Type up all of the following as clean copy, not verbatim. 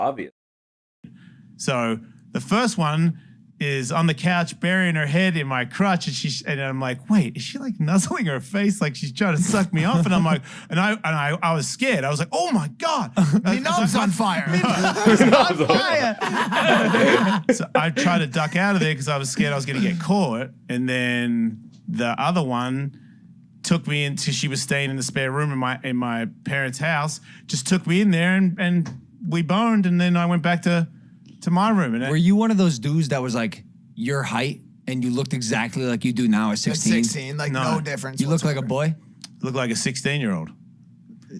obvious. So the first one is on the couch burying her head in my crotch, and I'm like, wait, is she like nuzzling her face like she's trying to suck me off? And I'm like, and I was scared. I was like, oh my God, my knob's on fire. On fire. So I tried to duck out of there because I was scared I was going to get caught. And then the other one took me into, she was staying in the spare room in my parents' house, just took me in there and we boned, and then I went back to my room. And were you one of those dudes that was like your height and you looked exactly like you do now at 16? At 16, like no difference. You look like a boy? Look like a 16-year-old.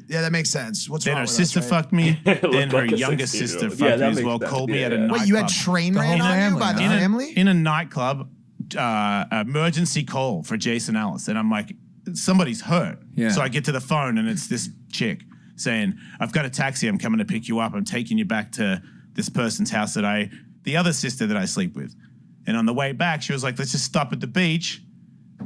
Yeah, that makes sense. What's then wrong her with sister us, right? fucked me. Then her like youngest sister fucked me as well. Called me at a nightclub. Wait, you had train ran on you by the family? In a nightclub, emergency call for Jason Ellis. And I'm like, somebody's hurt. Yeah. So I get to the phone and it's this chick saying, I've got a taxi. I'm coming to pick you up. I'm taking you back to this person's house the other sister that I sleep with. And on the way back, she was like, let's just stop at the beach.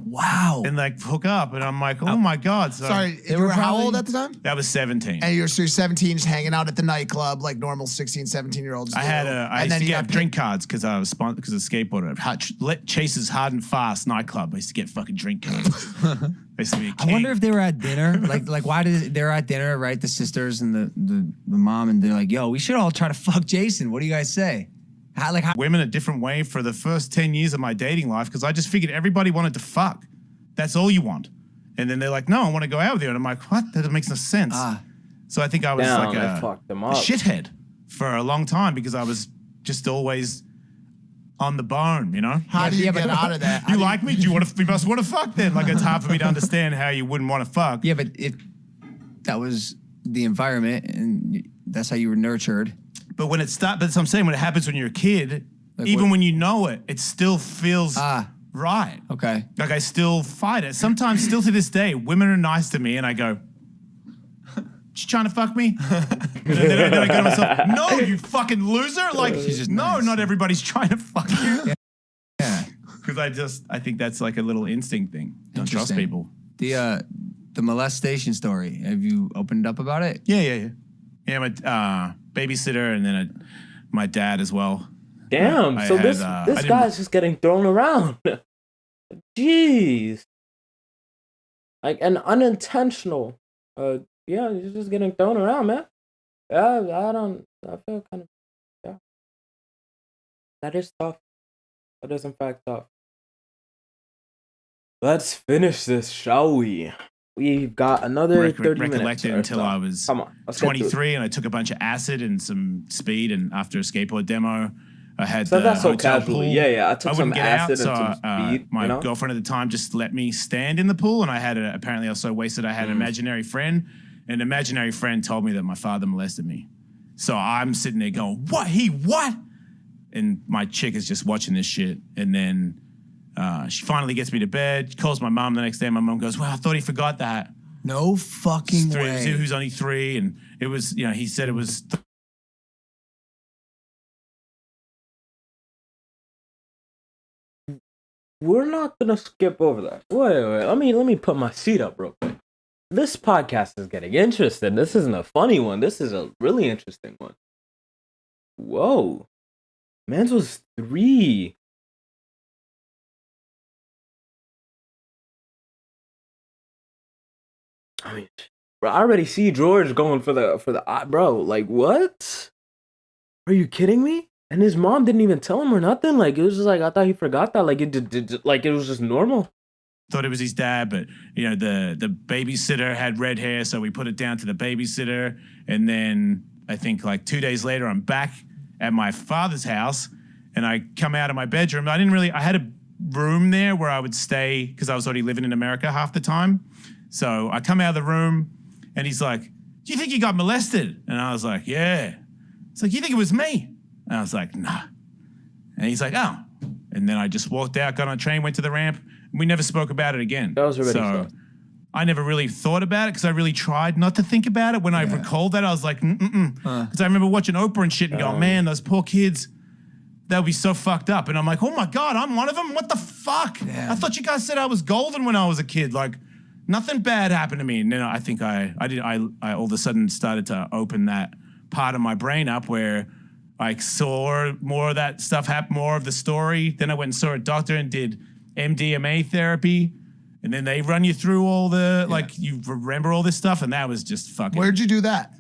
Wow. And like hook up. And I'm like, oh my God. So Sorry, you were how old at the time? That was 17. And you're 17, just hanging out at the nightclub like normal 16, 17-year-olds do. I used to get drink cards because I was sponsored because of skateboarder. Chase's Hard and Fast nightclub. I used to get fucking drink cards. I used to be a king. I wonder if they were at dinner. like why did they were at dinner, right? The sisters and the mom, and they're like, yo, we should all try to fuck Jason. What do you guys say? How women a different way for the first 10 years of my dating life because I just figured everybody wanted to fuck. That's all you want. And then they're like, no, I want to go out with you. And I'm like, what? That makes no sense. So I think I was like a shithead for a long time because I was just always on the bone, you know? How do you get out of that? You like me? You must want to fuck then. Like it's hard for me to understand how you wouldn't want to fuck. Yeah, but that was the environment and that's how you were nurtured. But when it starts, but I'm saying when it happens when you're a kid, like even when you know it, it still feels right. Okay. Like I still fight it. Sometimes, still to this day, women are nice to me, and I go, "You trying to fuck me?" and then I go to myself, "No, you fucking loser!" Like, no, not everybody's trying to fuck you. Yeah. Because I think that's like a little instinct thing. Don't trust people. The molestation story. Have you opened up about it? Yeah. Yeah, my babysitter and then my dad as well. Damn, so this guy's just getting thrown around. Jeez. Like an unintentional. Yeah, he's just getting thrown around, man. Yeah, I feel kind of, yeah. That is tough. That is in fact tough. Let's finish this, shall we? We've got another 30 minutes. Recollected until I was 23 and I took a bunch of acid and some speed, and after a skateboard demo, I had that's so hotel casual. pool. Yeah. I took some get acid out, and some speed. My girlfriend at the time just let me stand in the pool, and I had apparently I was so wasted I had an imaginary friend. An imaginary friend told me that my father molested me. So I'm sitting there going, what? What? And my chick is just watching this shit, and then she finally gets me to bed, calls my mom the next day. My mom goes, well, I thought he forgot that. No fucking way. Who's only 3, and it was, he said it was... We're not going to skip over that. Wait. Let me put my seat up real quick. This podcast is getting interesting. This isn't a funny one. This is a really interesting one. Whoa. Mans was 3. I mean, bro, I already see George going for the bro. Like, what? Are you kidding me? And his mom didn't even tell him or nothing. Like, it was just like, I thought he forgot that. Like, it was just normal. Thought it was his dad, but the babysitter had red hair, so we put it down to the babysitter. And then I think like 2 days later, I'm back at my father's house, and I come out of my bedroom. I had a room there where I would stay because I was already living in America half the time. So I come out of the room, and he's like, do you think you got molested? And I was like, yeah. It's like, you think it was me? And I was like, nah. And he's like, oh. And then I just walked out, got on a train, went to the ramp. We never spoke about it again. That was already so. I never really thought about it because I really tried not to think about it. When I recalled that, I was like, because I remember watching Oprah and shit and going, man, those poor kids, they'll be so fucked up. And I'm like, oh my God, I'm one of them? What the fuck? Yeah. I thought you guys said I was golden when I was a kid. Like, nothing bad happened to me. And then I think I all of a sudden started to open that part of my brain up where I saw more of that stuff happen, more of the story. Then I went and saw a doctor and did MDMA therapy. And then they run you through all the, like, you remember all this stuff. And that was just fucking. Where'd you do that?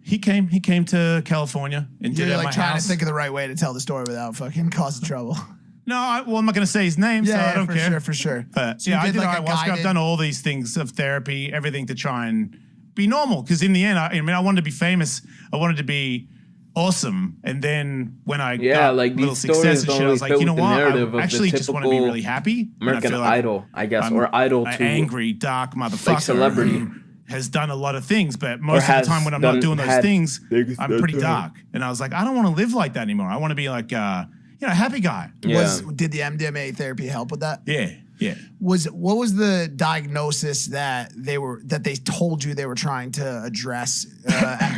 He came to California and did it You're at like my trying house. to think of the right way to tell the story without fucking causing trouble. No, I'm not going to say his name, so I don't care. For sure. But So yeah, you I did like a ayahuasca. I've done all these things of therapy, everything to try and be normal. Because in the end, I wanted to be famous. I wanted to be awesome. And then when I got like little these success stories and shit, don't I was really like, you know fit with the what? narrative I of actually the just want to be typical really happy. And I American feel like Idol, I guess, or idol an to angry, dark motherfucker. like celebrity. Has done a lot of things, but most of the time when I'm not doing those things, I'm pretty dark. And I was like, I don't want to live like that anymore. I want to be like, a happy guy. Yeah. Did the MDMA therapy help with that? Yeah. What was the diagnosis that they told you they were trying to address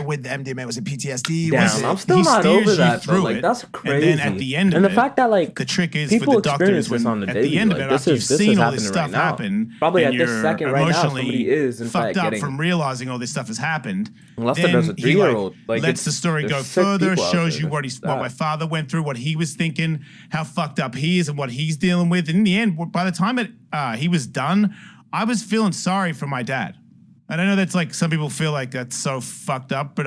with the MDMA? Was it PTSD? Damn, I'm still not over that. Though. Like that's crazy. And then at the end of the fact that like the trick is people for the doctors experience this on the at daily. the end like, of it, after you've seen all this stuff happen, probably at and this you're second right now, emotionally somebody is in fact fucked up getting from realizing all this stuff has happened. Unless then there's a 3-year-old, like lets the story go there's sick further, people out shows there you what that's my father went through, what he was thinking, how fucked up he is, and what he's dealing with. And in the end, by the time he was done, I was feeling sorry for my dad. And I know that's like some people feel like that's so fucked up, but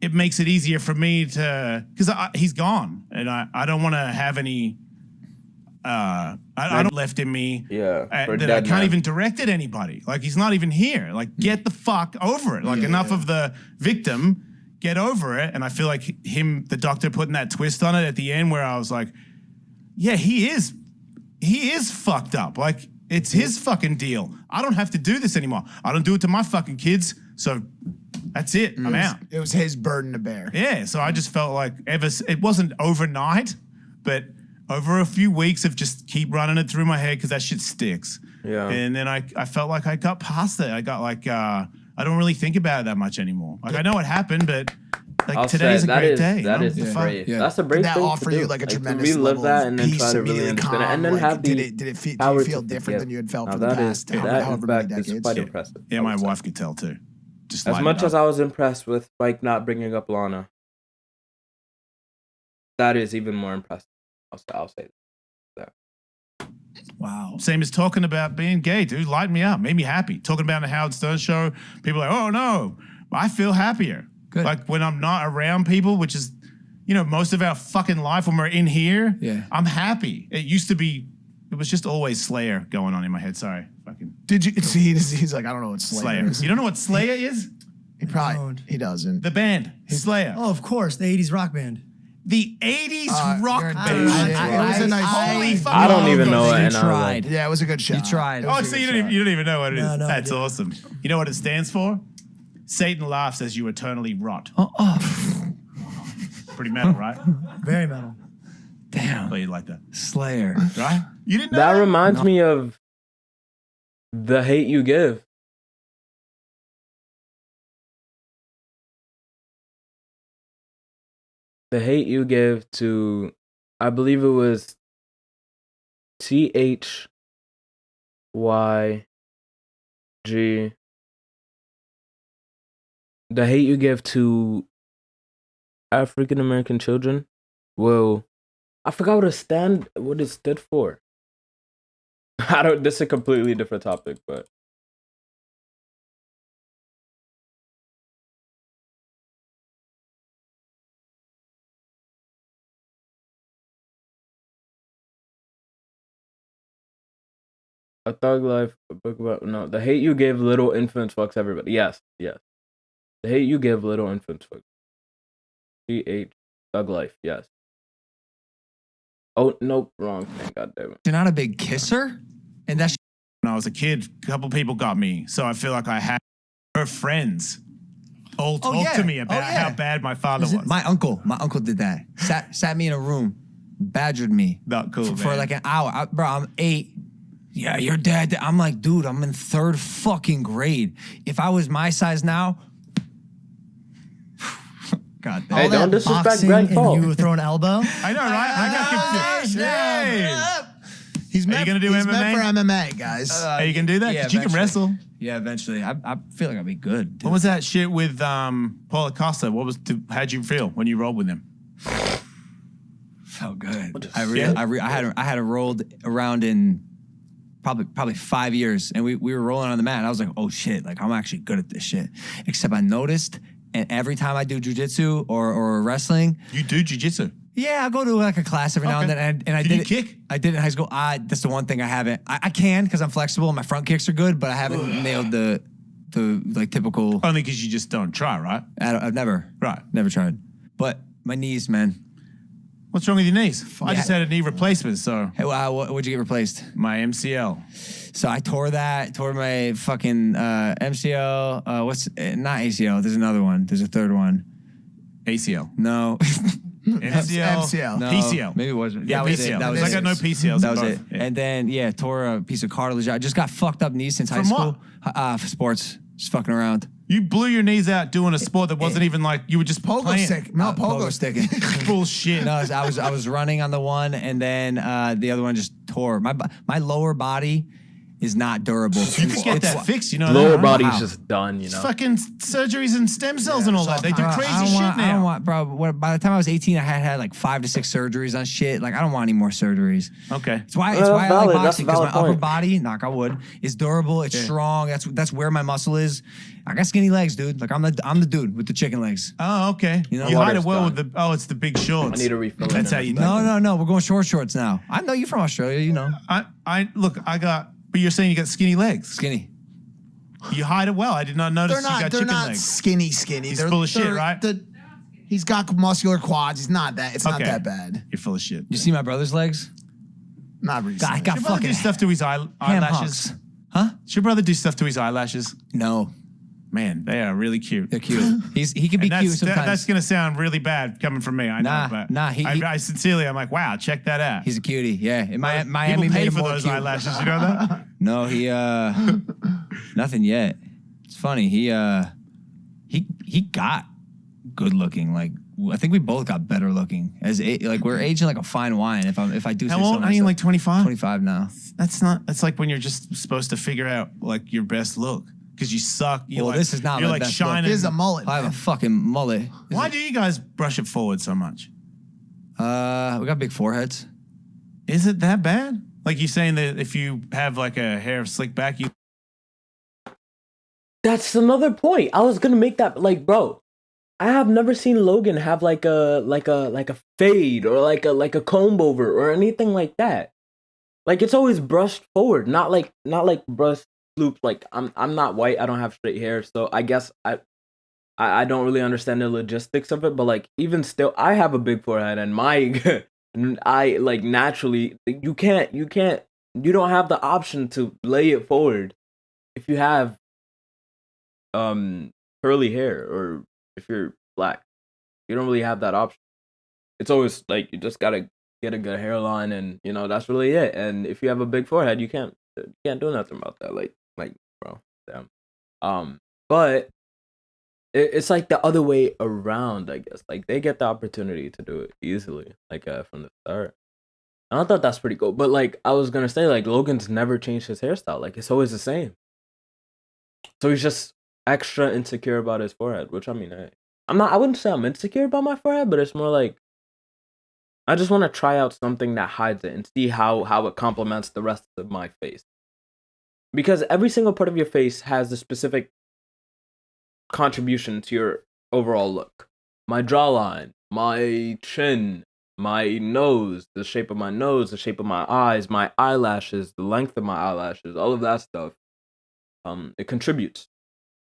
it makes it easier for me to, because he's gone, and I don't want to have any. I don't left in me that I can't even direct at anybody. Like he's not even here. Like get the fuck over it. Like enough of the victim, get over it. And I feel like the doctor putting that twist on it at the end where I was like, yeah, he is fucked up. Like it's his fucking deal. I don't have to do this anymore. I don't do it to my fucking kids. So that's it. I'm out. It was his burden to bear. Yeah. So I just felt like it wasn't overnight, but over a few weeks of just keep running it through my head because that shit sticks. Yeah. And then I felt like I got past it. I got like, I don't really think about it that much anymore. Like I know what happened, but like today's a great day. That is brave. Yeah. That's a brave thing to do. That offer you like a tremendous level that of and then peace, try to really understand it. And then have the did you feel different than you had felt for the past however many decades? That is quite impressive. Yeah, my wife could tell too. Just as much as I was impressed with Mike not bringing up Lana, that is even more impressive. I'll say that. Wow. Same as talking about being gay, dude. Lighten me up. Made me happy. Talking about the Howard Stern show, people are like, oh no, I feel happier. Good. Like when I'm not around people, which is, most of our fucking life when we're in here, I'm happy. It was just always Slayer going on in my head. Sorry. Fucking. Did you see? He's like, I don't know what Slayer is. You don't know what Slayer is? He doesn't. The band, Slayer. Oh, of course, the 80s rock band. The 80s rock band. It was a nice. Holy fuck! I don't even know it. You tried. Yeah, it was a good show. You tried. Oh, so you don't even know what it is. No, That's awesome. You know what it stands for? Satan laughs as you eternally rot. Pretty metal, right? Very metal. Damn. Well, you like that. Slayer. Right? You didn't know that? Reminds me of The Hate You Give. The Hate You Give to, I believe it was THYG. The hate you give to African American children. Well, I forgot what it stood for. This is a completely different topic, but A Thug Life, a book about the hate you give little infants fucks everybody. Yes. The hate you give little infants fucks. TH Thug Life, yes. Oh nope, wrong thing. God damn it. You're not a big kisser, and that's when I was a kid. A couple people got me, so I feel like I had her friends all talk to me about how bad my father was. My uncle did that. Sat me in a room, badgered me. Not cool, for like an hour. Bro, I'm 8. Yeah, your dad. I'm like, dude, I'm in 3rd fucking grade. If I was my size now, God damn. Hey, don't disrespect Greg Paul. You were throwing elbow. I know, right? I got confused. He's meant, you gonna do he's MMA? meant for MMA, guys. Are you gonna do that? Yeah, 'Cause you can eventually. wrestle. Yeah, eventually. I feel like I'll be good. Dude. What was that shit with Paulo Costa? How'd you feel when you rolled with him? Felt good. Yeah? I had rolled around in probably 5 years, and we were rolling on the mat, and I was like, oh shit, like I'm actually good at this shit. Except I noticed, and every time I do jujitsu or wrestling, You do jiu-jitsu. yeah, I go to like a class every now and Okay. then, and I Can did you it. kick? I did it in high school. That's the one thing I haven't. I can because I'm flexible. And my front kicks are good, but I haven't nailed the like typical. Only because you just don't try, right? I've never tried. But my knees, man. What's wrong with your knees? I just had a knee replacement, so Hey, wow, what'd you get replaced? my MCL. So I tore my fucking MCL. Not ACL? There's another one. There's a third one. ACL. No. MCL. MCL. No, PCL. maybe it wasn't. Yeah, That was PCL. it. That was I it. got no PCLs. That was both. it. Yeah. And then, tore a piece of cartilage. I just got fucked up knees since high From school. For sports. Just fucking around. You blew your knees out doing a sport that wasn't even like you were just Pogo playing. stick. No, pogo stick. sticking. Bullshit. No, I was running on the one, and then the other one just tore. My lower body is not durable. You could get that fixed, you know. Lower that, huh? body's how. just done, you know. Fucking surgeries and stem cells and all that. They do I crazy I don't shit want, I don't now. want, bro. By the time I was 18, I had like 5 to 6 surgeries on shit. Like I don't want any more surgeries. Okay. It's why That's I like valid. That's boxing a because my valid upper point. body, knock on wood, is durable. It's strong. That's where my muscle is. I got skinny legs, dude. Like I'm the dude with the chicken legs. Oh, okay. You know, you hide it water's well done. with the. It's the big shorts. I need a refill. That's how you. No. We're going shorts now. I know you're from Australia. You know, I look. But you're saying you got skinny legs. skinny. You hide it well. I did not notice They're you got not. They're chicken not legs. skinny. He's They're full of shit, they're- right? He's got muscular quads. He's not that. It's not Okay. that bad. You're full of shit. You see my brother's legs? Not recently. I got Should brother fucking do stuff to his ham eyelashes? hocks. Huh? Should brother do stuff to his eyelashes? No, Man, they are really cute. they're cute. He can be And cute sometimes. that's gonna sound really bad coming from me. I know, but I sincerely, I'm like, wow, check that out. He's a cutie. Yeah, in Miami People pay made him for more those cute. eyelashes. You know that? No, he nothing yet. It's funny. He got good looking. Like I think we both got better looking. Like we're aging like a fine wine. If I do. How say so old are you? myself. Like 25? 25 now. That's not. That's like when you're just supposed to figure out like your best look because you suck. You're Well, like, this is not You're my like best look. shining. He has a mullet. I have a man. fucking mullet. Why do you guys brush it forward so much? We got big foreheads. Is it that bad? Like you saying that if you have like a hair slick back, you That's another point. I was gonna make that, like, bro. I have never seen Logan have like a fade or like a comb over or anything like that. Like it's always brushed forward, not like brushed looped. Like I'm not white. I don't have straight hair, so I guess I don't really understand the logistics of it. But like even still, I have a big forehead, and my I like naturally you don't have the option to lay it forward if you have curly hair or if you're black. You don't really have that option. It's always like you just gotta get a good hairline, and you know that's really it. And if you have a big forehead, you can't do nothing about that. Like bro, damn. But it's like the other way around, I guess. Like they get the opportunity to do it easily, like from the start. And I thought that's pretty cool. But like I was gonna say, like Logan's never changed his hairstyle. Like it's always the same. So he's just extra insecure about his forehead, which I mean, I wouldn't say I'm insecure about my forehead, but it's more like I just want to try out something that hides it and see how it complements the rest of my face. Because every single part of your face has a specific contribution to your overall look. My jawline, my chin, my nose, the shape of my nose, the shape of my eyes, my eyelashes, the length of my eyelashes, all of that stuff. It contributes.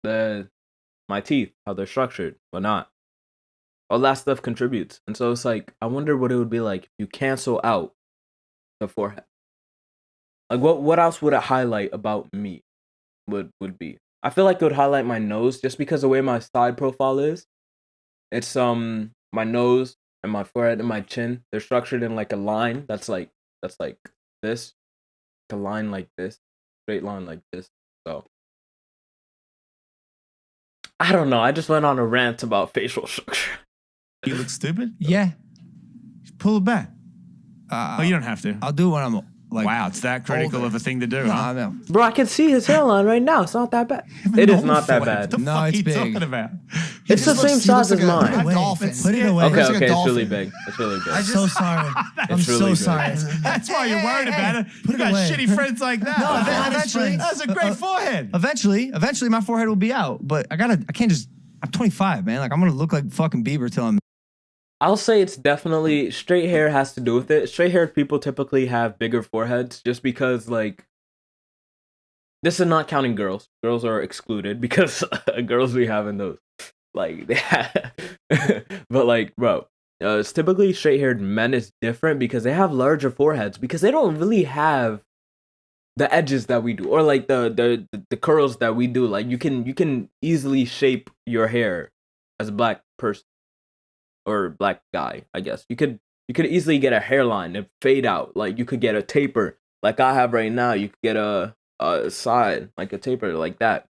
My teeth, how they're structured, whatnot. All that stuff contributes. And so it's like, I wonder what it would be like if you cancel out the forehead. Like what else would it highlight about me would be? I feel like it would highlight my nose just because the way my side profile is. It's my nose and my forehead and my chin, they're structured in like a line that's like this. A line like this. Straight line like this. So I don't know. I just went on a rant about facial structure. you look stupid. Yeah. Pull it back. Oh, you don't have to. I'll do it when I'm like, wow, it's that critical older. of a thing to do, no, huh? no. Bro, I can see his hairline right now. It's not that bad. It is not that bad. What the No, fuck are it's you big. talking about? It's the same size as mine. A dolphin. Put it away. Okay, Looks like a okay, it's dolphin. really big. It's really big. I'm so sorry. I'm It's really so good. sorry. That's why you're worried about it. Put You it got away. shitty friends like that. No, eventually. That's a great forehead. Eventually, my forehead will be out. But I can't just. I'm 25, man. Like I'm gonna look like fucking Bieber till I'm. I'll say it's definitely straight hair has to do with it. Straight haired people typically have bigger foreheads just because, like, this is not counting girls. Girls are excluded because girls be having those. Like, but, like, bro, it's typically straight haired men is different because they have larger foreheads because they don't really have the edges that we do or like the curls that we do. Like, you can easily shape your hair as a black person. Or black guy, I guess. You could easily get a hairline and fade out. Like you could get a taper, like I have right now. You could get a side, like a taper, like that.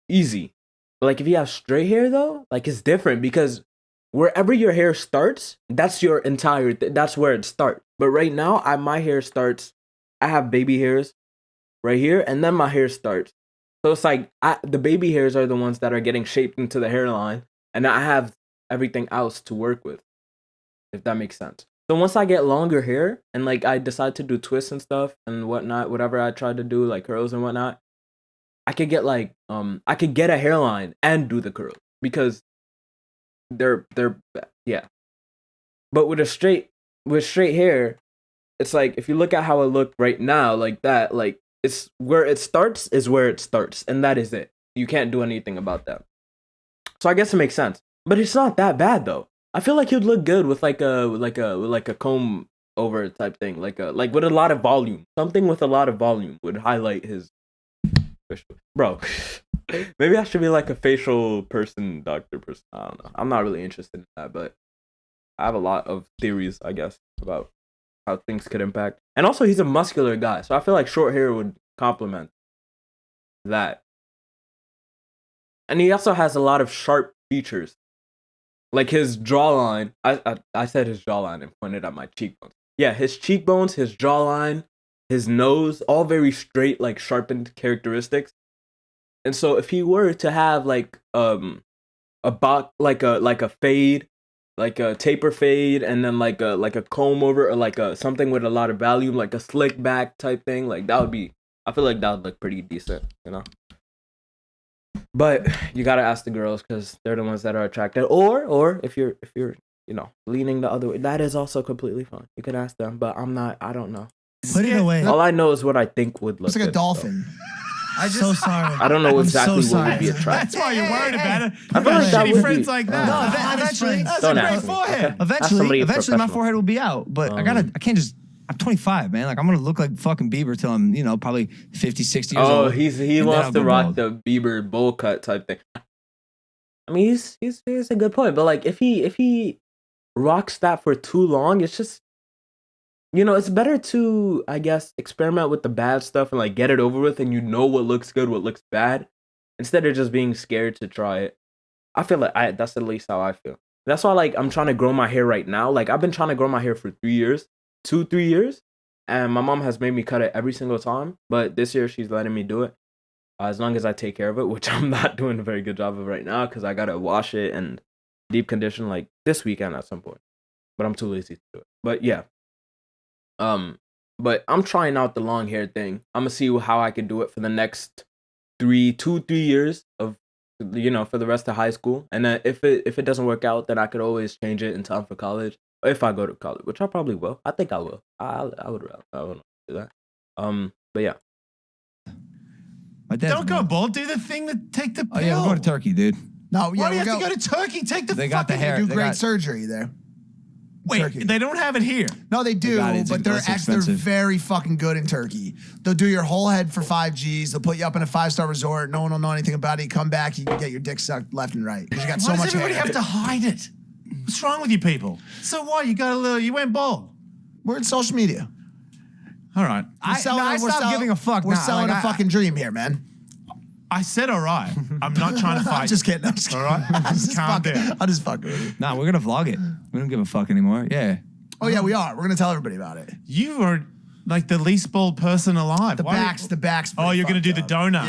Easy. But like if you have straight hair though, like it's different because wherever your hair starts, that's your entire. That's where it starts. But right now, my hair starts. I have baby hairs right here, and then my hair starts. So it's like the baby hairs are the ones that are getting shaped into the hairline, and I have everything else to work with, if that makes sense. So once I get longer hair and like I decide to do twists and stuff and whatnot, whatever I try to do, like curls and whatnot, I could get like I could get a hairline and do the curls because they're yeah. But with straight hair, it's like if you look at how it looked right now, like that, like it's where it starts is where it starts, and that is it. You can't do anything about that. So I guess it makes sense. But it's not that bad though. I feel like he'd look good with like a comb over type thing, like with a lot of volume. Something with a lot of volume would highlight his facial. Bro, maybe I should be like a facial doctor person. I don't know. I'm not really interested in that, but I have a lot of theories, I guess, about how things could impact. And also, he's a muscular guy, so I feel like short hair would complement that. And he also has a lot of sharp features. Like his jawline, I said his jawline and pointed at my cheekbones. Yeah, his cheekbones, his jawline, his nose, all very straight, like sharpened characteristics. And so if he were to have like a fade, like a taper fade, and then like a comb over, or like something with a lot of volume, like a slick back type thing, like that would be. I feel like that would look pretty decent, you know. But you gotta ask the girls because they're the ones that are attracted. Or if you're leaning the other way, that is also completely fine. You can ask them, but I'm not. I don't know. Put it away. All I know is what I think would look. Looks like a good, dolphin. I'm so sorry. I don't know I'm exactly so what would be sorry. attractive. That's why you're worried about it. I You feel got like that shitty would friends be- like No, that. eventually. That's Don't a great ask me. forehead. Okay. Ask somebody Eventually, my professional. forehead will be out. But I can't just. I'm 25, man. Like I'm gonna look like fucking Bieber till I'm, probably 50, 60 years old. Oh, he And then wants I'll to go rock bald. the Bieber bowl cut type thing. I mean, he's a good point, but like if he rocks that for too long, it's just it's better to, I guess, experiment with the bad stuff and like get it over with, and what looks good, what looks bad, instead of just being scared to try it. I feel like that's at least how I feel. That's why like I'm trying to grow my hair right now. Like I've been trying to grow my hair for 3 years, 3 years, and my mom has made me cut it every single time. But this year she's letting me do it. As long as I take care of it, which I'm not doing a very good job of right now because I gotta wash it and deep condition like this weekend at some point. But I'm too lazy to do it. But yeah. But I'm trying out the long hair thing. I'm gonna see how I can do it for the next 3 years of for the rest of high school. And then if it doesn't work out, then I could always change it in time for college. Or if I go to college, which I probably will. I think I will. I would do that. But yeah. My dad's Don't go bald. bald. Do the thing that take the pill. Oh yeah, we're going to Turkey, dude. No, yeah, Why do you we'll have to go to Turkey? Take the They got the fucking hair. do They great got- surgery there. Wait, Turkey. they don't have it here. No, they do, got it. It's but they're less they're expensive. very fucking good in Turkey. They'll do your whole head for 5 G's. They'll put you up in a 5-star resort. No one will know anything about it. You come back, you can get your dick sucked left and right because you got Why so does much everybody hair. have to hide it? What's wrong with you people? So what? You went bald. We're in social media. All right. I stopped giving a fuck. We're now. selling Like, a fucking dream here, man. I said all right. I'm not trying to fight. I'm just kidding. I'm just kidding. All right? I'm just Calm fucking. down. I'm just fucking with you. Nah, we're gonna vlog it. We don't give a fuck anymore. Yeah. Oh yeah, we are. We're gonna tell everybody about it. You are like the least bald person alive. The back's. Oh, you're gonna do the donut.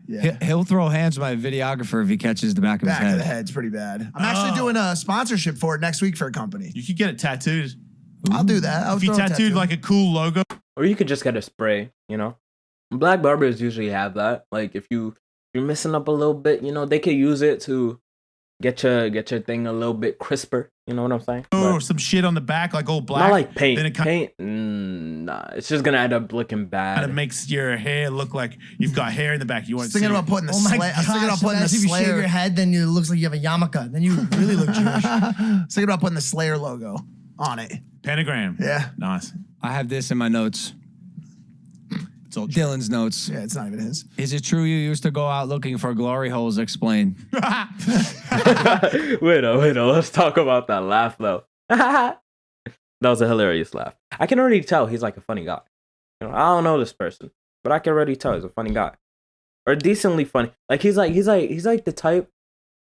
Yeah. He'll throw hands to my videographer if he catches the back of his Back head. of the head's pretty bad. I'm actually doing a sponsorship for it next week for a company. You could get it tattooed. I'll do that. If you tattooed like a cool logo. Or you could just get a spray, you know? Black barbers usually have that. Like if you're messing up a little bit, you know, they could use it to get your thing a little bit crisper. You know what I'm saying? Or some shit on the back, like all black. Not like paint. Then it Paint, nah. It's just gonna end up looking bad. kind of makes your hair look like you've got hair in the back. You want to see Thinking it. about putting the Oh my Slayer. I was thinking about gosh, putting the imagine if you shave Slayer. your head, then it looks like you have a yarmulke. Then you really look Jewish. Thinking about putting the Slayer logo on it. Pentagram. Yeah. Nice. I have this in my notes. It's all true. Dylan's notes. Yeah, it's not even his. Is it true you used to go out looking for glory holes? Explain. wait a let's talk about that laugh though. That was a hilarious laugh. I can already tell he's like a funny guy. You know, I don't know this person, but I can already tell he's a funny guy. Or decently funny. Like he's like the type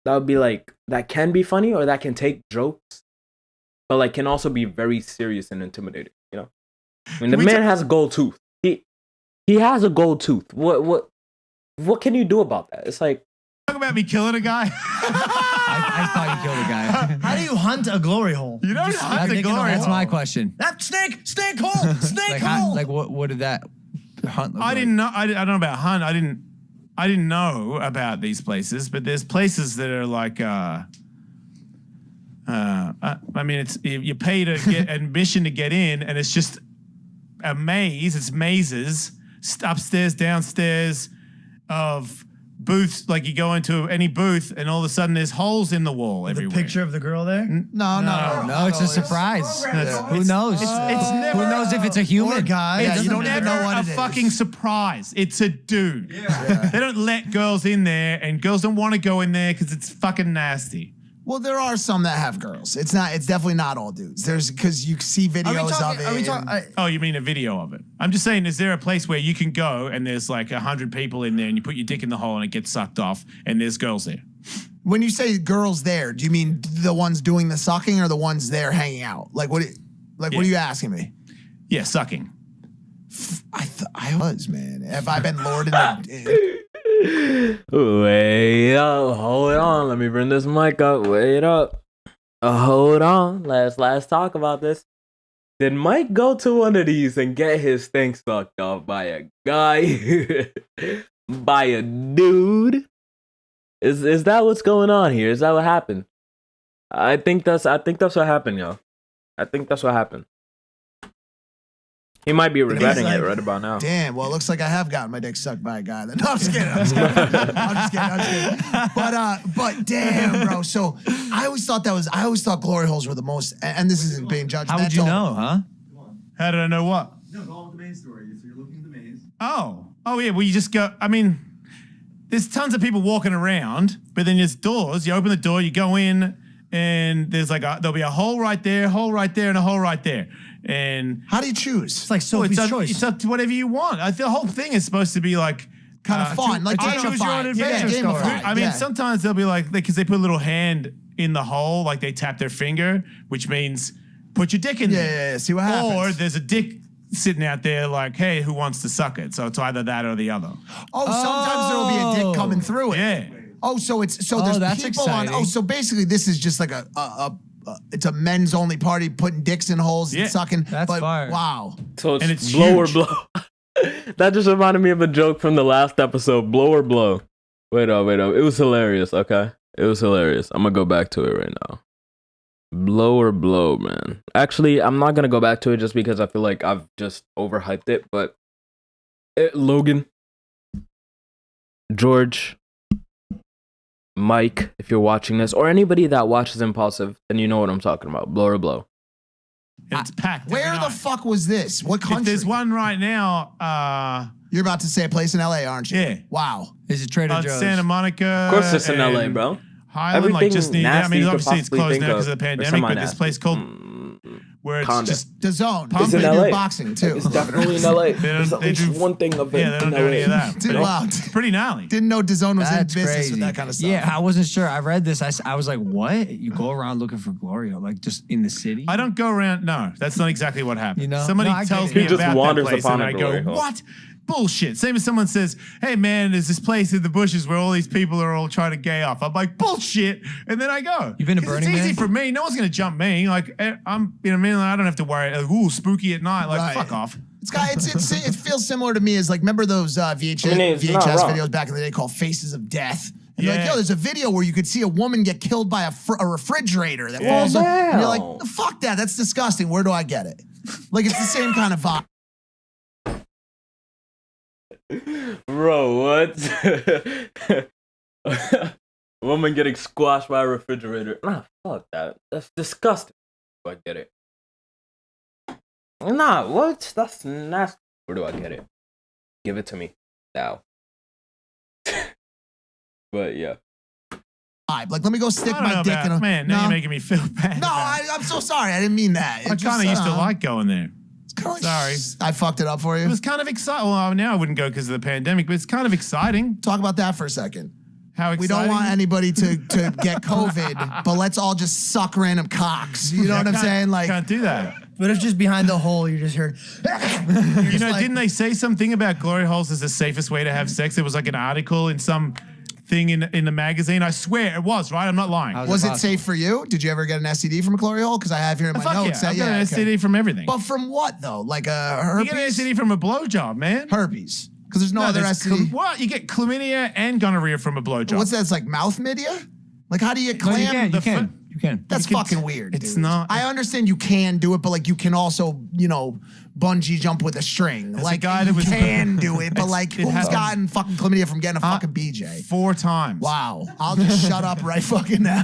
that would be like that can be funny or that can take jokes, but like can also be very serious and intimidating, you know? I mean the man has a gold tooth. He has a gold tooth. What can you do about that? It's like Talk about me killing a guy. I thought you killed a guy. How do you hunt a glory hole? You don't hunt a glory That's hole. my question. That snake hole, snake hole. What did that hunt look I like? didn't know. I don't know about hunt. I didn't know about these places, but there's places that are like. I mean, it's you pay to get admission to get in, and it's just a maze. It's mazes, upstairs, downstairs, of booths. Like you go into any booth, and all of a sudden there's holes in the wall The everywhere. picture of the girl there. No, it's a surprise. Who knows? It's never. Who knows if it's a Or a human? guy. Yeah, It's you don't never even know what a it is. fucking surprise. It's a dude. They don't let girls in there, and girls don't want to go in there because it's fucking nasty. Well, there are some that have girls. It's definitely not all dudes. There's because you see videos of it. Are we and- talking? Oh, you mean a video of it? I'm just saying, is there a place where you can go and there's like 100 people in there and you put your dick in the hole and it gets sucked off and there's girls there? When you say girls there, do you mean the ones doing the sucking or the ones there hanging out? Like what? What are you asking me? Yeah, sucking. I was, man. Have I been lured into? wait up, hold on. Let me bring this mic up. Wait up. Hold on. Let's talk about this. Did Mike go to one of these and get his thing sucked off by a guy? By a dude? Is that what's going on here? Is that what happened? I think that's what happened, yo. I think that's what happened. He might be regretting it right about now. Damn. Well, it looks like I have gotten my dick sucked by a guy. Then no, I'm just kidding. I'm just kidding. But damn, bro. So I always thought glory holes were the most. And this isn't being judgmental. How would you know, huh? How did I know what? No, go on with the main story. So you're looking at the maze. Oh yeah. Well, you just go. I mean, there's tons of people walking around, but then there's doors. You open the door, you go in, and there's like there'll be a hole right there, and a hole right there. And How do you choose? It's like Sophie's choice. It's up to whatever you want. The whole thing is supposed to be like Kind of fun, like choose your own gamified. adventure Yeah, story. gamified. I mean, yeah. sometimes they'll be like, because they put a little hand in the hole, like they tap their finger, which means put your dick in there. Yeah. See what happens. Or there's a dick sitting out there like, hey, who wants to suck it? So it's either that or the other. Sometimes there will be a dick coming through it. Yeah. There's that's people on. exciting. So basically, this is just like it's a men's only party, putting dicks in holes Yeah. and sucking. That's but fire. wow. So it's, And it's blow or huge. blow. That just reminded me of a joke from the last episode. Blow or blow. Wait up. It was hilarious, okay? It was hilarious. I'm going to go back to it right now. Blow or blow, man. Actually, I'm not going to go back to it just because I feel like I've just overhyped it. But Logan, George, Mike, if you're watching this, or anybody that watches Impaulsive, then you know what I'm talking about. Blow or blow. And it's packed. Where every the night. fuck was this? What If country? there's one right now, You're about to say a place in LA, aren't you? Yeah. Wow. Is it Trader Joe's? Santa Monica. Of course it's in LA, and bro. Highland, like Everything just near. I nasty mean, you could obviously it's possibly closed think now because of, of the or pandemic, but this semi-nasty. place called where it's Condit. just DAZN. Pump They it. do LA. boxing too. It's definitely in LA. don't- There's at they least do- one thing of it. yeah, they don't in do LA. any of that. Dude, wow. It's pretty gnarly. Didn't know DAZN was in That's business crazy. with that kind of stuff. Yeah, I wasn't sure. I read this. I was like, what? You go around looking for glory, like just in the city? I don't go around. No, that's not exactly what happened. You know? Somebody No, I get tells it. me He just about that wanders place, upon and a I go, glory hole. "What? Bullshit!" Same as someone says, "Hey, man, there's this place in the bushes where all these people are all trying to gay off." I'm like, "Bullshit!" And then I go. You been to 'Cause Burning It's easy Man? for me. No one's gonna jump me. Like I'm, you know, what I mean, like, I don't have to worry. Like, ooh, spooky at night. Like, Right. fuck off. It feels similar to me as like, remember those VHS, I mean, it's not wrong. videos back in the day called Faces of Death? And you're like, Yeah. yo, there's a video where you could see a woman get killed by a refrigerator that Yeah. falls on. And you're like, Wow. fuck that. That's disgusting. Where do I get it? Like, it's the same kind of vibe. Bro, what? Woman getting squashed by a refrigerator. Nah, fuck that. That's disgusting. Where do I get it? Nah, what? That's nasty. Where do I get it? Give it to me now. But yeah. Like, let me go stick I don't my know dick about, in a. man. Now you're making me feel bad. No, I'm so sorry. I didn't mean that. I kind of used to like going there. Sorry. I fucked it up for you. It was kind of exciting. Well, now I wouldn't go because of the pandemic, but it's kind of exciting. Talk about that for a second. How exciting. We don't want anybody to get COVID, but let's all just suck random cocks. You know what I'm saying? Like, Can't do that. But if just behind the hole, you just heard. You know, didn't they say something about glory holes as the safest way to have sex? There was like an article in some thing in the magazine. I swear it was, right? I'm not lying. was it safe for you? Did you ever get an STD from a glory hole? Because I have here in my Fuck notes yeah. I've got an STD from everything. But from what though? Like a You herpes? get an STD from a blowjob, man. Herpes. Because there's no other there's STD. what? You get chlamydia and gonorrhea from a blowjob. What's that? It's like mouth media? Like how do you get No, clam? you can. You can. That's You can- fucking weird. it's dude. not- I understand you can do it, but like you can also, bungee jump with a string. As a like guy you that was- can do it, but like it who's happens. gotten fucking chlamydia from getting a fucking BJ? 4 times. Wow. I'll just shut up right fucking now.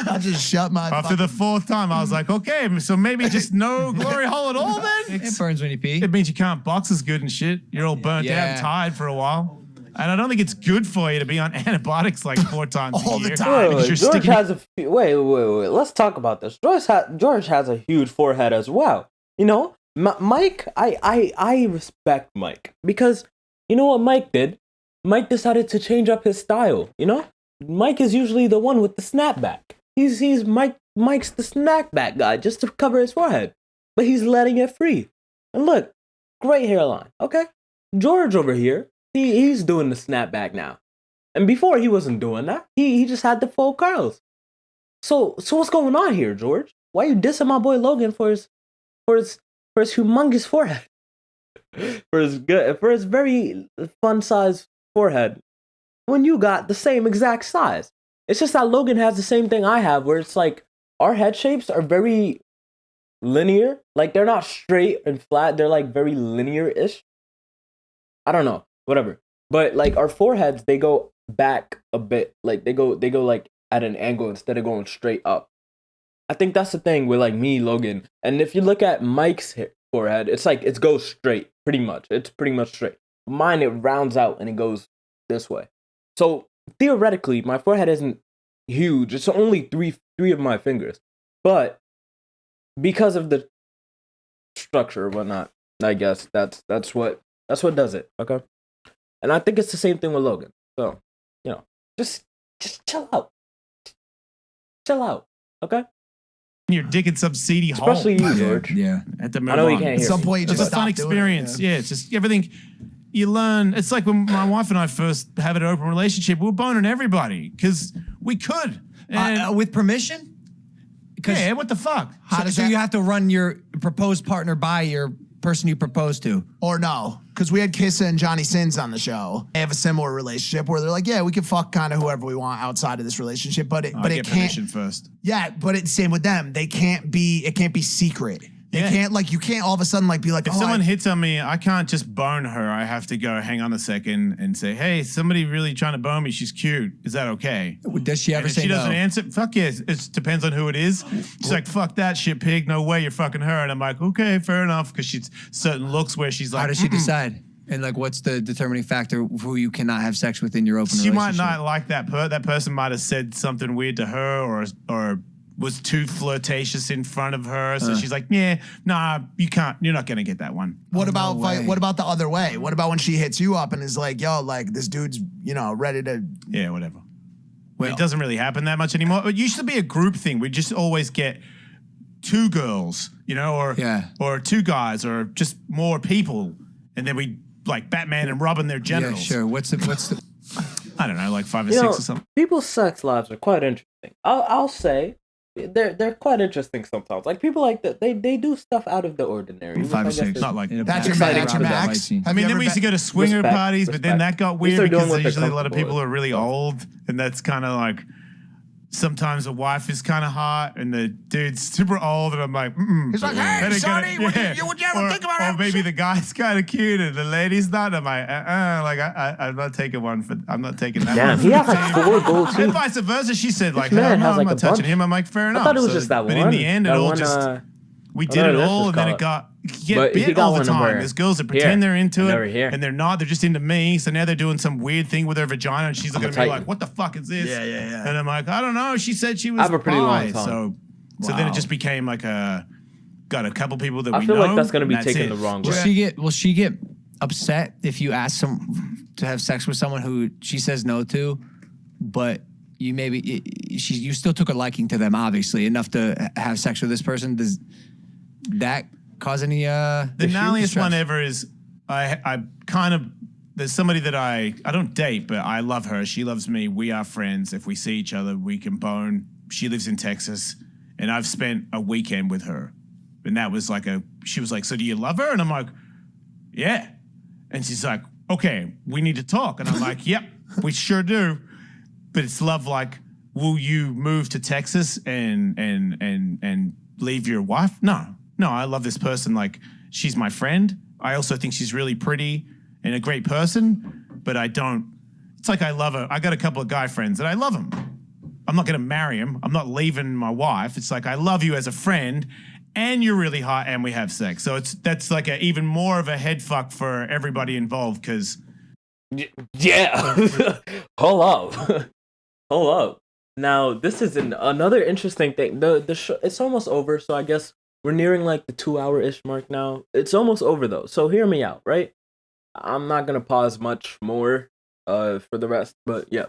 I'll just shut my After the 4th time, I was like, okay, so maybe just no glory hole at all then? It burns when you pee. It means you can't box as good and shit. You're all burnt out and Yeah. tired for a while. And I don't think it's good for you to be on antibiotics like 4 times All a the year. time. Because you're George sticking- has wait. Let's talk about this. George has a huge forehead as well. You know, Mike. I respect Mike because you know what Mike did. Mike decided to change up his style. You know, Mike is usually the one with the snapback. Mike's the snapback guy just to cover his forehead, but he's letting it free. And look, great hairline. Okay, George over here. He's doing the snapback now. And before he wasn't doing that. He just had the full curls. So what's going on here, George? Why you dissing my boy Logan for his humongous forehead? for his very fun size forehead. When you got the same exact size. It's just that Logan has the same thing I have, where it's like our head shapes are very linear. Like they're not straight and flat, they're like very linear-ish. I don't know. Whatever. But like our foreheads, they go back a bit. Like they go like at an angle instead of going straight up. I think that's the thing with like me, Logan. And if you look at Mike's forehead, it's like it goes straight, pretty much. It's pretty much straight. Mine, it rounds out and it goes this way. So theoretically, my forehead isn't huge. It's only three of my fingers. But because of the structure or whatnot, I guess that's what does it. Okay. And I think it's the same thing with Logan. So, just chill out. Chill out, okay? Your dick in some seedy hole. Especially you, George. Yeah. At the I know you moment. can't At hear some me. point, you It's just a fun stop doing it, experience. yeah. Yeah, it's just everything you learn. It's like when my wife and I first had an open relationship, we were boning everybody because we could. And, With permission? yeah, what the fuck? So you have to run your proposed partner by your person you proposed to. Or no, because we had Kissa and Johnny Sins on the show. They have a similar relationship where they're like, yeah, we can fuck kind of whoever we want outside of this relationship, but it Get can't. permission first. Yeah, but it's same with them. It can't be secret. They Yeah. can't like you can't all of a sudden like be like, If someone hits on me, I can't just bone her. I have to go, hang on a second, and say, hey, somebody really trying to bone me. She's cute. Is that okay? Does she ever And if say she no? doesn't answer, fuck yes. It depends on who it is. She's like, fuck that shit, pig. No way you're fucking her. And I'm like, okay, fair enough. Because she's certain looks where she's like, How does she decide? And like, what's the determining factor of who you cannot have sex with in your open she relationship? might not like that. That person might have said something weird to her or was too flirtatious in front of her. So she's like, yeah, nah, you can't. You're not going to get that one. What about what about the other way? What about when she hits you up and is like, yo, like this dude's, ready to. Yeah, whatever. Well, it doesn't really happen that much anymore. It used to be a group thing. We just always get 2 girls, or 2 guys, or just more people. And then we like Batman and Robin their genitals. Yeah, sure. What's the I don't know, like 5 or 6 or something. People's sex lives are quite interesting. I'll say they're quite interesting sometimes. Like people like that, they do stuff out of the ordinary. 5 or 6? Not like That's your exciting max. I mean, then we used to go to swinger Respect, parties, but then that got weird start doing because what they're usually a lot of comfortable people are really old, and that's kind of like sometimes the wife is kind of hot and the dude's super old, and I'm like, He's like, hey, Sonny, would you ever think about or maybe the guy's kind of cute and the lady's not. I'm like, I'm not taking one for. I'm not taking that. Damn, one. he has like 4 gold And teeth. vice versa. She said like, man hell no, has I'm like not a touching bunch. him. I'm like, fair enough. I thought it was just that but one. in the end, it That all one, just. We did know it this all, was and then it called. got But he bit got all the one time. where There's girls that here, pretend they're into and it, over here. and they're not. They're just into me. So now they're doing some weird thing with their vagina, and she's looking at me Titan. like, "What the fuck is this?" Yeah. And I'm like, "I don't know." She said she was I have a pretty long bi, tongue. So then it just became like got a couple people that I we feel know. like that's gonna be and taken it. the wrong Will way. she get upset if you ask some to have sex with someone who she says no to, but you still took a liking to them, obviously enough to have sex with this person? Does that cause any The gnarliest one ever is I kind of there's somebody that I don't date, but I love her. She loves me. We are friends. If we see each other, we can bone. She lives in Texas, and I've spent a weekend with her. And that was like she was like, so do you love her? And I'm like, yeah. And she's like, okay, we need to talk. And I'm like, yep, we sure do. But it's love like, will you move to Texas and leave your wife? No, I love this person. Like, she's my friend. I also think she's really pretty and a great person, but it's like I love her. I got a couple of guy friends and I love them. I'm not going to marry him. I'm not leaving my wife. It's like, I love you as a friend and you're really hot and we have sex. So that's like even more of a head fuck for everybody involved because. Yeah. Hold up. Now, this is another interesting thing. The show, it's almost over, so I guess we're nearing like the 2-hour-ish mark now. It's almost over though, so hear me out, right? I'm not gonna pause much more for the rest, but yeah.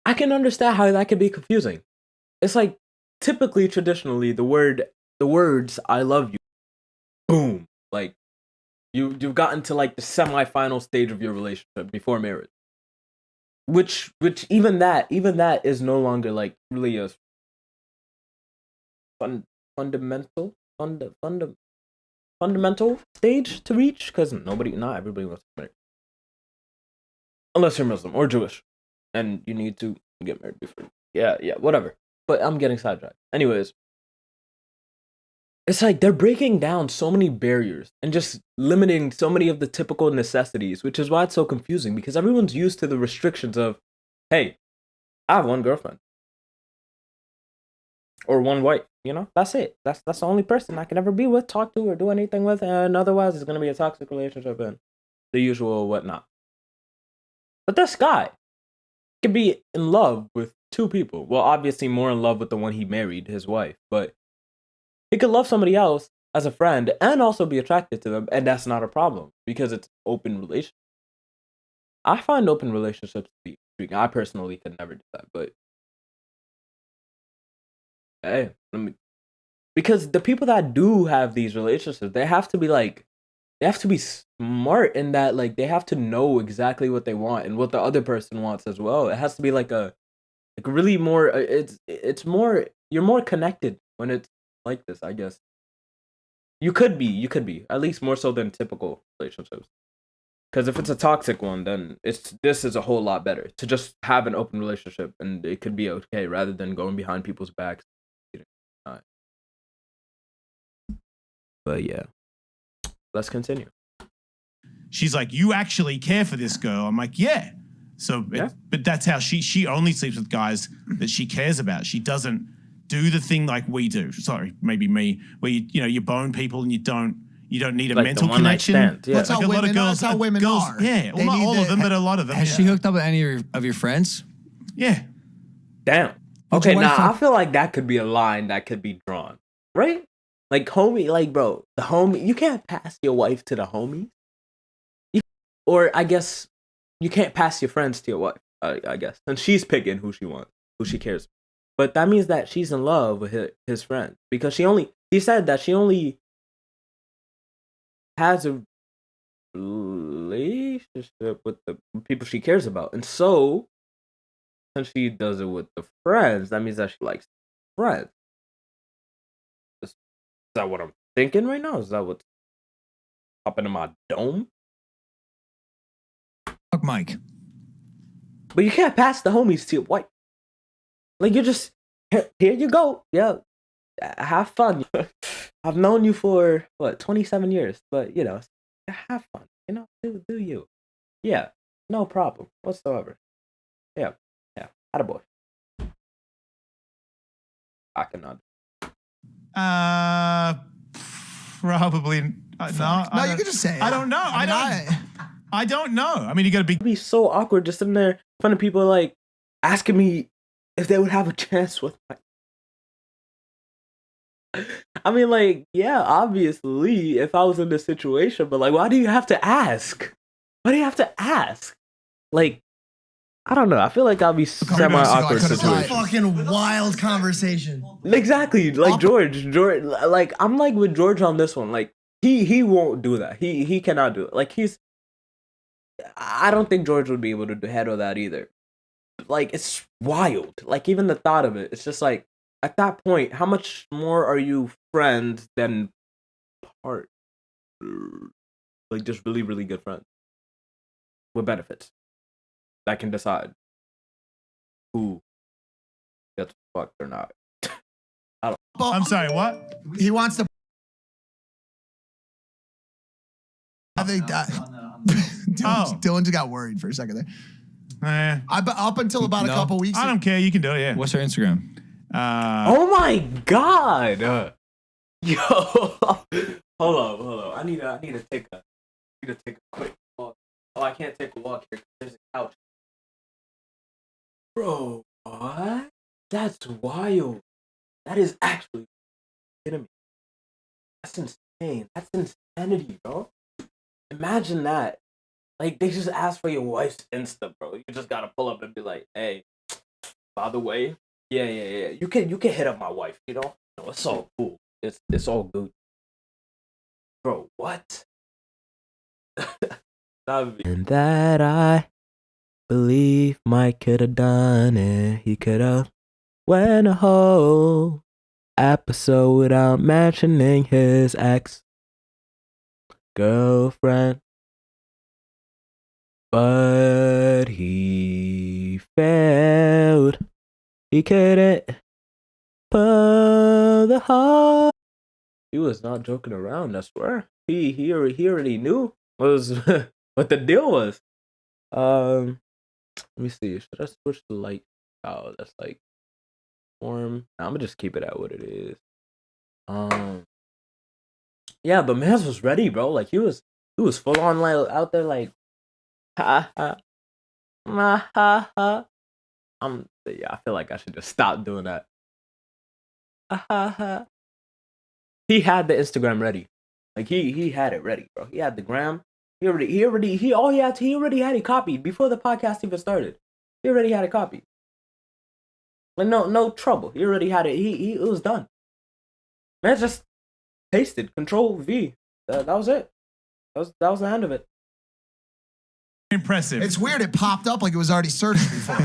I can understand how that could be confusing. It's like typically, traditionally, the words "I love you," boom, like you've gotten to like the semi-final stage of your relationship before marriage. Which even that is no longer like really a fundamental stage to reach, because not everybody wants to get married, unless you're Muslim or Jewish, and you need to get married before. Yeah, whatever. But I'm getting sidetracked. Anyways, it's like they're breaking down so many barriers and just limiting so many of the typical necessities, which is why it's so confusing, because everyone's used to the restrictions of, hey, I have one girlfriend or one wife, that's it. That's the only person I can ever be with, talk to, or do anything with, and otherwise it's going to be a toxic relationship and the usual whatnot. But this guy could be in love with 2 people. Well, obviously more in love with the one he married, his wife, but he could love somebody else as a friend and also be attracted to them, and that's not a problem because it's open relationship. I find open relationships to be intriguing. I personally could never do that, but hey, because the people that do have these relationships, they have to be smart in that, like, they have to know exactly what they want and what the other person wants as well. It has to be like really more. It's more. You're more connected when it's like this, I guess. You could be at least more so than typical relationships. Because if it's a toxic one, then this is a whole lot better to just have an open relationship and it could be okay rather than going behind people's backs. But yeah, let's continue. She's like, you actually care for this girl. I'm like, yeah. So, Yeah. But that's how she only sleeps with guys that she cares about. She doesn't do the thing like we do. Sorry, maybe me, where you bone people and you don't need a Like mental the one night connection. stand, yeah. That's how women are. Yeah, well, They not need all of them, but a lot of them. Has she hooked up with any of your friends? Yeah. Damn. Okay, now I feel like that could be a line that could be drawn, right? Like homie, like bro, the homie. You can't pass your wife to the homie, or I guess you can't pass your friends to your wife. I guess, and she's picking who she wants, who she cares. But that means that she's in love with his friend because he said that she only has a relationship with the people she cares about, and so since she does it with the friends, that means that she likes friends. Is that what I'm thinking right now? Is that what's popping in my dome? Fuck Mike. But you can't pass the homies to your wife. Like you just here you go. Yeah, have fun. I've known you for 27 years, but have fun. Do you? Yeah, no problem whatsoever. Yeah, attaboy. I cannot. Probably no. No, you can just say it. I don't know. I don't know. I mean, you gotta It'd be so awkward just sitting there in front of people like asking me if they would have a chance with my. I mean, like, yeah, obviously, if I was in this situation, but like, why do you have to ask? Why do you have to ask? Like, I don't know. I feel like I'll be semi-awkward situation. Fucking wild conversation. Exactly, like George, like I'm like with George on this one. Like he won't do that. He cannot do it. Like I don't think George would be able to handle that either. Like it's wild. Like even the thought of it, it's just like at that point, how much more are you friends than part? Like just really, really good friends with benefits that can decide who gets fucked or not. I'm sorry, what? He wants to. I think Dylan just got worried for a second there. Up until about a couple weeks. I don't care. You can do it. Yeah. What's her Instagram? Oh my god! Yo, hold on. I need to take a quick walk. Oh, I can't take a walk here because there's a couch. Bro, what? That's wild. That is actually kidding me. That's insane. That's insanity, bro. Imagine that. Like, they just ask for your wife's Insta, bro. You just gotta pull up and be like, hey, by the way, yeah. You can hit up my wife, No, it's all cool. It's all good. Bro, what? And that I believe Mike could have done it. He could have went a whole episode without mentioning his ex-girlfriend. But he failed. He couldn't pull the heart. He was not joking around, I swear. He already knew what the deal was. Let me see. Should I switch the light? Oh, that's like form. I'm gonna just keep it at what it is. Yeah, but Mans was ready, bro. Like he was full on like out there like ha ha ha ha. I feel like I should just stop doing that. Ha ha. He had the Instagram ready. Like he had it ready, bro. He had the gram. He already had it copied before the podcast even started. He already had it copied. Like no trouble. He already had it. It was done. Man, just pasted Control V. That was it. That was the end of it. Impressive. It's weird. It popped up like it was already searched before.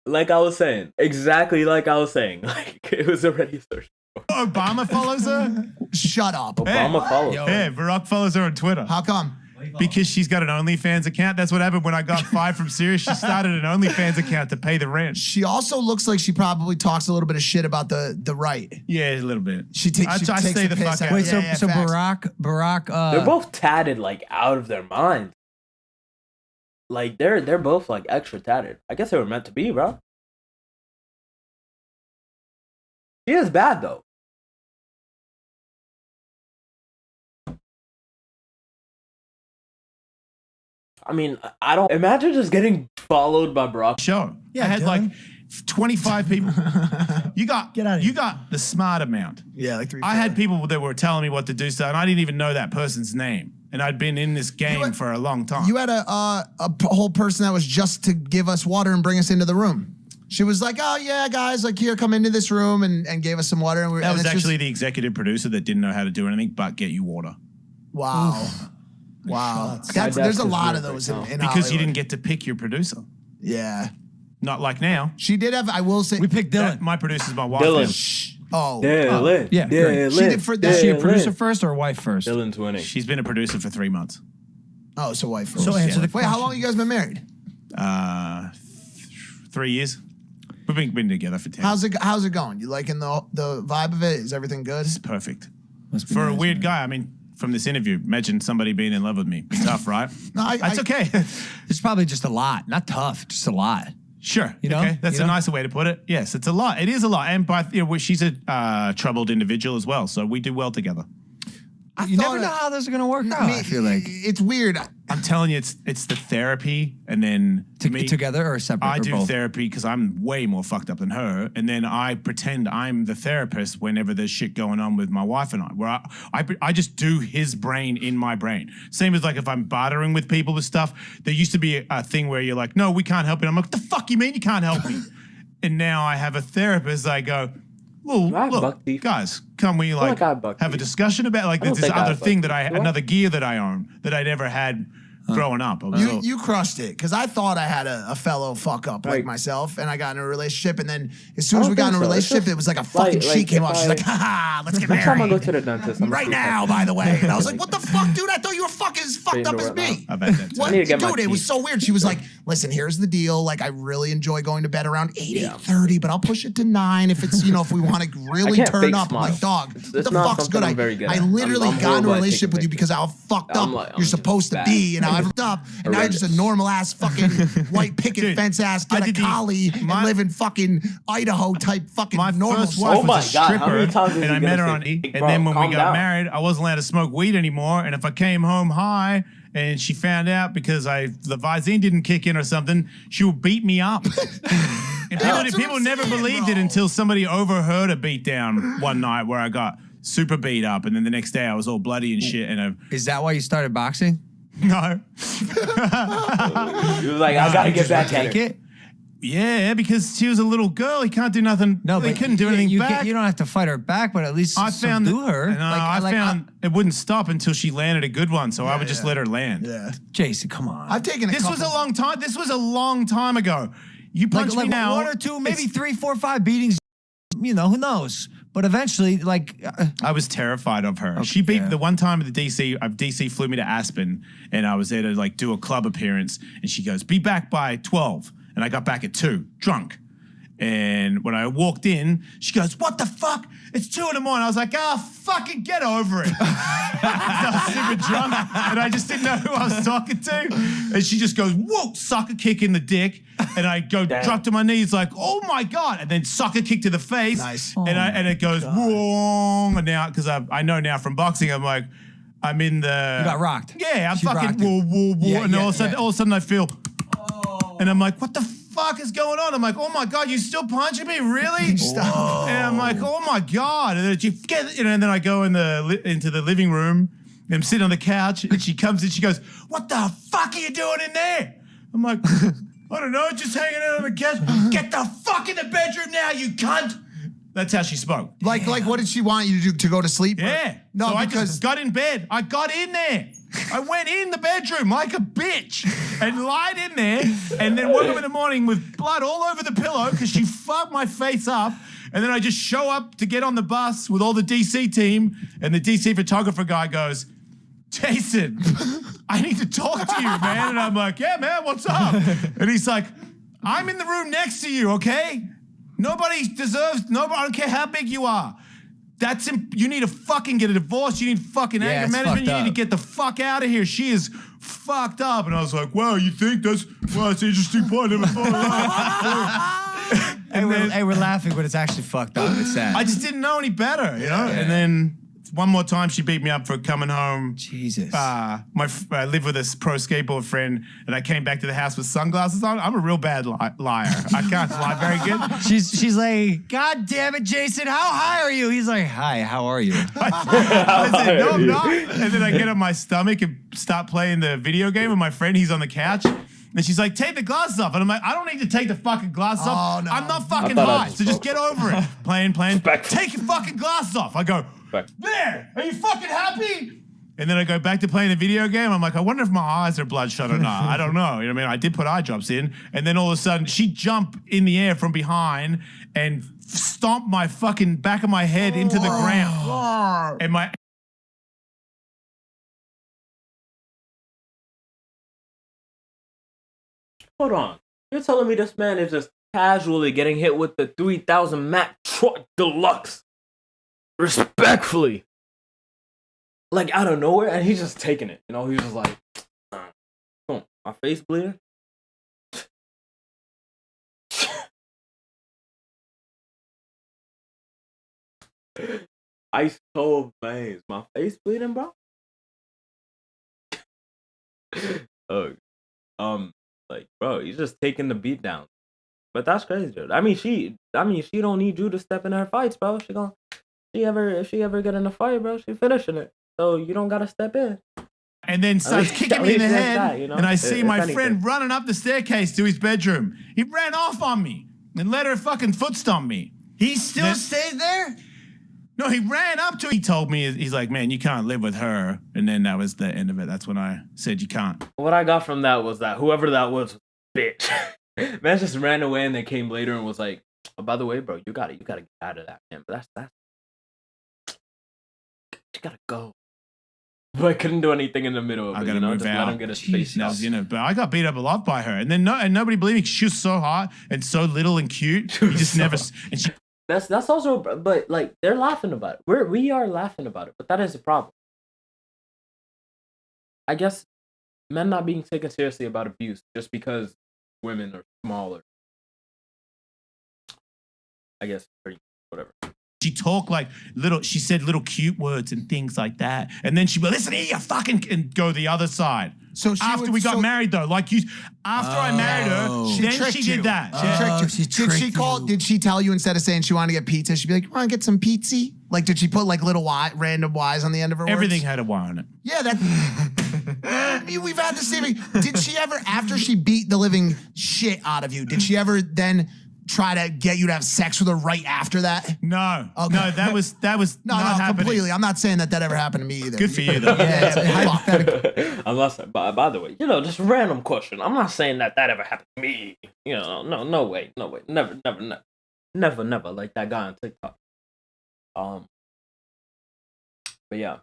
Like I was saying, exactly like I was saying. Like it was already searched. Obama follows her? Shut up. Obama follows her. Yeah, Barack follows her on Twitter. How come? Because she's got an OnlyFans account. That's what happened when I got fired from Sirius. She started an OnlyFans account to pay the rent. She also looks like she probably talks a little bit of shit about the right. Yeah, a little bit. She takes stay the fuck out. Wait, Yeah, so facts. Barack. They're both tatted like out of their minds. Like they're both like extra tatted. I guess they were meant to be, bro. She is bad though. I mean, I don't imagine just getting followed by Barack. Show. Yeah, I had Dylan. like 25 people. Get out of here. You got the smart amount. Yeah, like 3. I had people that were telling me what to do, so and I didn't even know that person's name, and I'd been in this game for a long time. You had a whole person that was just to give us water and bring us into the room. She was like, "Oh yeah, guys, like here, come into this room," and gave us some water. And that was actually the executive producer that didn't know how to do anything but get you water. Wow, wow. There's a lot of those in because Hollywood. you didn't get to pick your producer. Yeah, not like now. She did have. I will say we picked Dylan. My producer's my wife. Dylan. Oh, Dylan. Yeah, Dylan. She did for Is she a producer first or a wife first? Dylan's winning. She's been a producer for 3 months. Oh, so wife first. So answer the Wait, question. how long you guys been married? 3 years. We've been together for 10. How's it going? You liking the vibe of it? Is everything good? It's perfect. Must be For a nice, weird man. guy, I mean, from this interview, imagine somebody being in love with me. Be tough, right? No, That's okay. It's probably just a lot. Not tough, just a lot. Sure. You know? Okay. That's You a know? nicer way to put it. Yes, it's a lot. It is a lot. And she's a troubled individual as well, so we do well together. You never know how this is going to work out, I feel like. It's weird. I'm telling you, it's the therapy, and then me, Together or separate? I or do both? therapy because I'm way more fucked up than her, and then I pretend I'm the therapist whenever there's shit going on with my wife and I, where I just do his brain in my brain. Same as like if I'm bartering with people with stuff. There used to be a thing where you're like, no, we can't help it. I'm like, what the fuck you mean you can't help me? And now I have a therapist. I go, well, look, guys, can we like have a discussion about like this other thing that another gear that I own that I never had growing up. You crushed it because I thought I had a fellow fuck up like myself, and I got into a relationship, and then as soon as we got in a relationship, it was like a fucking sheet came off. She's like, "Ha, let's get married." Next time I go to the dentist, right now, by the way, and I was like, "What the fuck, dude? I thought you were fucking as fucked up as me." What, dude? It was so weird. She was like, "Listen, here's the deal. Like, I really enjoy going to bed around 8:30, but I'll push it to 9 if it's if we want to really turn up." I'm like, "Dog, what the fuck's good?" I literally got in a relationship with you because how fucked up you're supposed to be, and how up, and now you're just a normal ass fucking white picket fence ass, get a collie, and live in fucking Idaho type fucking normal. First wife was a stripper, and I met her on E. And then when we got married, I wasn't allowed to smoke weed anymore. And if I came home high and she found out because the Visine didn't kick in or something, she would beat me up. And people never believed it until somebody overheard a beat down one night where I got super beat up, and then the next day I was all bloody and shit. And is that why you started boxing? No. He was like, I gotta get back at it. Yeah, because she was a little girl. He can't do nothing. No, he but couldn't do anything back. You don't have to fight her back, but at least subdue her. No, I found it wouldn't stop until she landed a good one, so I would just let her land. Yeah, Jason, come on. I've taken this was a long time. This was a long time ago. You punch me now. 1 or 2, maybe 3, 4, 5 beatings. Who knows? But eventually, I was terrified of her. Okay, she beat the one time at the DC flew me to Aspen, and I was there to do a club appearance, and she goes, "Be back by 12." And I got back at 2, drunk. And when I walked in, she goes, "What the fuck? It's 2 in the morning." I was like, fucking get over it. I was super drunk, and I just didn't know who I was talking to. And she just goes, "Whoa," sucker kick in the dick. And I go drop to my knees like, "Oh my God." And then sucker kick to the face. Nice. And it goes, wrong. And now, because I know now from boxing, I'm like, I'm in the... You got rocked. Yeah, I'm She fucking, rocked whoa. Yeah, and yeah, all of a sudden I feel... And I'm like, what the fuck is going on? I'm like, oh my God, you still punching me? Really? Stop. And I'm like, oh my God. And then and then I go into the living room and I'm sitting on the couch and she comes in, she goes, "What the fuck are you doing in there?" I'm like, "I don't know, just hanging out on the couch." "Get the fuck in the bedroom now, you cunt." That's how she spoke. Like what did she want you to do, to go to sleep? Yeah. No, so because I just got in bed. I got in there. I went in the bedroom like a bitch and lied in there, and then woke up in the morning with blood all over the pillow because she fucked my face up. And then I just show up to get on the bus with all the DC team, and the DC photographer guy goes, "Jason, I need to talk to you, man." And I'm like, "Yeah, man, what's up?" And he's like, "I'm in the room next to you, okay? Nobody, I don't care how big you are. You need to fucking get a divorce. You need fucking anger management. You need to get the fuck out of here. She is fucked up." And I was like, "Wow, you think that's an interesting point. I never thought of that." Hey, we're laughing, but it's actually fucked up. It's sad. I just didn't know any better, you know? And then one more time she beat me up for coming home. Jesus. I live with this pro skateboard friend, and I came back to the house with sunglasses on. I'm a real bad liar. I can't lie very good. She's like, God damn it, Jason, how high are you? He's like, hi, how are you? I said, no, I'm not. And then I get on my stomach and start playing the video game with my friend. He's on the couch. And she's like, take the glasses off. And I'm like, I don't need to take the fucking glasses off. No. I'm not fucking high. So just get over it. Playing. Take your fucking glasses off. I go, there. Are you fucking happy? And then I go back to playing the video game. I'm like, I wonder if my eyes are bloodshot or not. I don't know. You know what I mean? I did put eye drops in. And then all of a sudden, she jumped in the air from behind and stomped my fucking back of my head into the ground. And my... Hold on. You're telling me this man is just casually getting hit with the 3000 Mac Truck Deluxe? Respectfully. Like out of nowhere, and he's just taking it. You know, he's just like, boom, my face bleeding. Ice cold veins. My face bleeding, bro? Like, bro, he's just taking the beat down. But that's crazy, dude. I mean, she don't need you to step in her fights, bro. If she ever get in a fight, bro, she finishing it. So you don't gotta step in. And then starts kicking me in the head, that, you know? and I see my friend running up the staircase to his bedroom. He ran off on me and let her fucking foot stomp me. He still stayed there? No, he ran up to her. He told me, he's like, man, you can't live with her. And then that was the end of it. That's when I said you can't. What I got from that was that whoever that was, bitch. Man just ran away and then came later and was like, oh, by the way, bro, you gotta get out of that, man. But that's you gotta go. But I couldn't do anything in the middle of it. I gotta move just out. Let him get his face out. But I got beat up a lot by her. And then nobody believed me. She was so hot and so little and cute. He just never... And she... That's also, but like they're laughing about it. We are laughing about it, but that is a problem. I guess men not being taken seriously about abuse just because women are smaller. I guess, or whatever. She talked like she said little cute words and things like that. And then she'd be, listen here, you fucking, and go the other side. So after we got married though, like after I married her, she did that. She tricked you. Did she tell you instead of saying she wanted to get pizza, she'd be like, you want to get some pizza? Like, did she put like little random Y's on the end of her words? Everything had a Y on it. Yeah, we've had the same. Did she ever, after she beat the living shit out of you, did she ever then try to get you to have sex with her right after that? No. Okay. No, that was no, completely. I'm not saying that ever happened to me either. Good for you, though. Unless, by the way, just random question. I'm not saying that ever happened to me. No way. Never. Like that guy on TikTok. But yeah.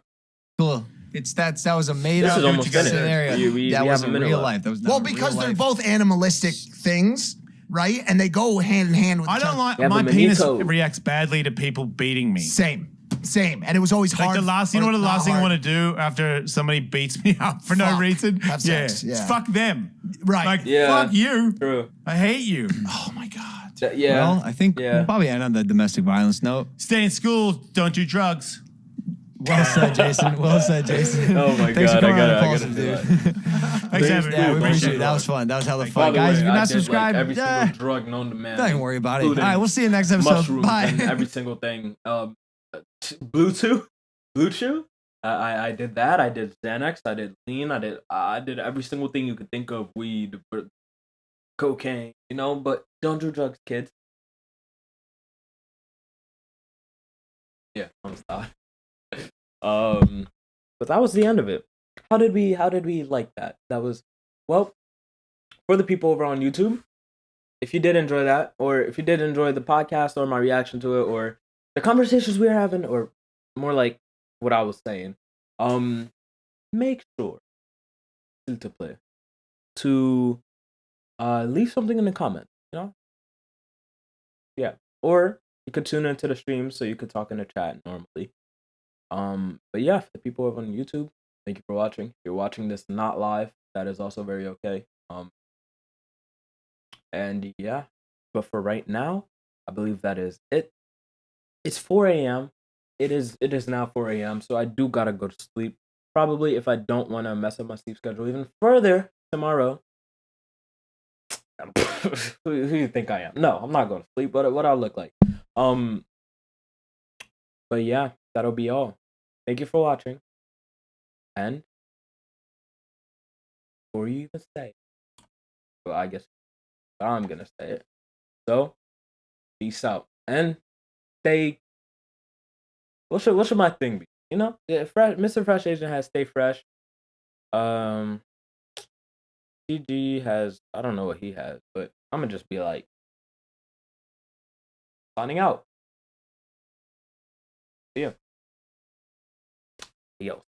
Cool. That was a made up scenario. That was in real life. That was not because they're both animalistic things. Right? And they go hand in hand with each other. I don't like my penis reacts badly to people beating me. Same. And it was always hard. Like the last thing I want to do after somebody beats me up for no reason? Have sex. Yeah. Fuck them. Right. Like, fuck you. True. I hate you. Oh my God. Well, I think we'll probably end on the domestic violence note. Stay in school. Don't do drugs. Well said, Jason. Oh my Thanks God, for coming I on gotta Impaulsive, do dude. Thanks, we appreciate it. That was fun. That was hella fun. Guys, if you're not subscribed, every single drug known to man. Don't worry about it. All right, we'll see you next episode. Bye. And every single thing. Bluetooth. I did that. I did Xanax. I did lean. I did every single thing you could think of. Weed, cocaine. But don't do drugs, kids. Yeah, I'm stopped. But that was the end of it. How did we like that? That was, well, for the people over on YouTube, if you did enjoy that, or if you did enjoy the podcast or my reaction to it, or the conversations we were having, or more like what I was saying, make sure to leave something in the comments, Yeah. Or you could tune into the stream so you could talk in the chat normally. But yeah, for the people over on YouTube, thank you for watching. If you're watching this not live, that is also very okay. And yeah, but for right now, I believe that is it. It's 4 a.m. it is now 4 a.m. So I do gotta go to sleep. Probably if I don't want to mess up my sleep schedule even further tomorrow. Who do you think I am? No, I'm not going to sleep. What I look like? But yeah, that'll be all. Thank you for watching. And before you even say it, well, I guess I'm gonna say it. So, peace out and stay. What should my thing be? You know, Mr. Fresh Asian has stay fresh. GG has, I don't know what he has, but I'm gonna just be like signing out. See ya. Yo.